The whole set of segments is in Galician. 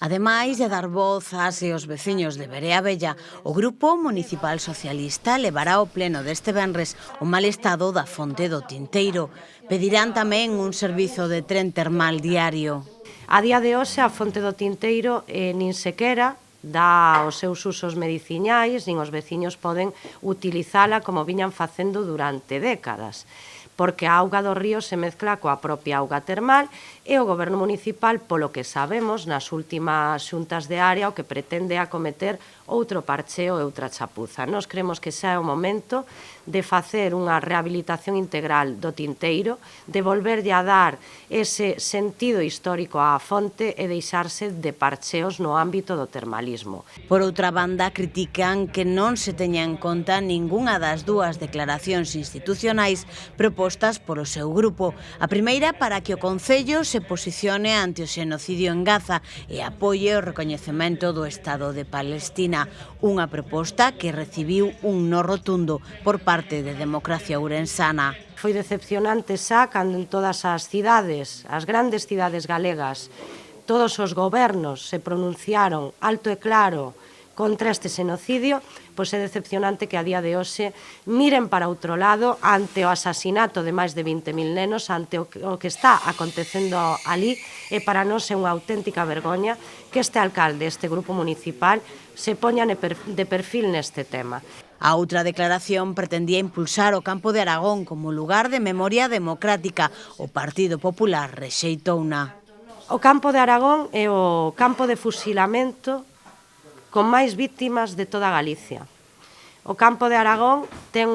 Ademais de dar voz ás e os veciños de Berea Bella, o Grupo Municipal Socialista levará ao pleno deste venres o mal estado da fonte do Tinteiro. Pedirán tamén un servizo de tren termal diario. A día de hoxe a fonte do Tinteiro nin sequera dá os seus usos mediciñais, nin os veciños poden utilizala como viñan facendo durante décadas, porque a auga do río se mezcla coa propia auga termal e o Goberno municipal, polo que sabemos, nas últimas xuntas de área o que pretende é acometer outro parcheo e outra chapuza. Nós creemos que xa é o momento de facer unha rehabilitación integral do Tinteiro, de volverlle a dar ese sentido histórico á fonte e deixarse de parcheos no ámbito do termalismo. Por outra banda, critican que non se teña en conta ningunha das dúas declaracións institucionais propostas polo seu grupo. A primeira para que o Concello se posicione ante o xenocidio en Gaza e apoie o recoñecemento do Estado de Palestina, unha proposta que recibiu un no rotundo por parte de Democracia Ourensana. Foi decepcionante xa cando en todas as cidades, as grandes cidades galegas, todos os gobernos se pronunciaron alto e claro contra este xenocidio, pois é decepcionante que a día de hoxe miren para outro lado ante o asasinato de máis de 20.000 nenos, ante o que está acontecendo ali, e para nós é unha auténtica vergoña que este alcalde, este grupo municipal, se poñan de perfil neste tema. A outra declaración pretendía impulsar o campo de Aragón como lugar de memoria democrática. O Partido Popular rexeitouna. O campo de Aragón é o campo de fusilamento con máis víctimas de toda Galicia. O campo de Aragón ten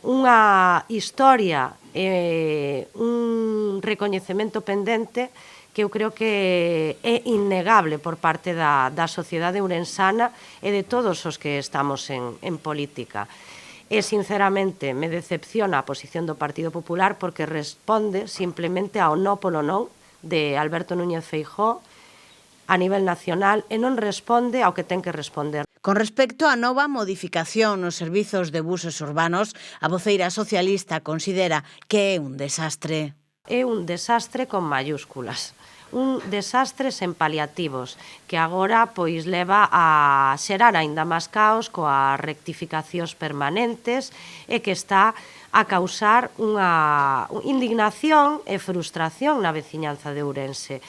unha historia e un recoñecemento pendente que eu creo que é innegable por parte da sociedade ourensana e de todos os que estamos en política. E, sinceramente, me decepciona a posición do Partido Popular porque responde simplemente ao no polo non de Alberto Núñez Feijóo a nivel nacional e non responde ao que ten que responder. Con respecto á nova modificación nos servizos de buses urbanos, a voceira socialista considera que é un desastre. É un desastre con mayúsculas, un desastre sen paliativos, que agora pois leva a xerar aínda máis caos coas rectificacións permanentes e que está a causar unha indignación e frustración na veciñanza de Ourense.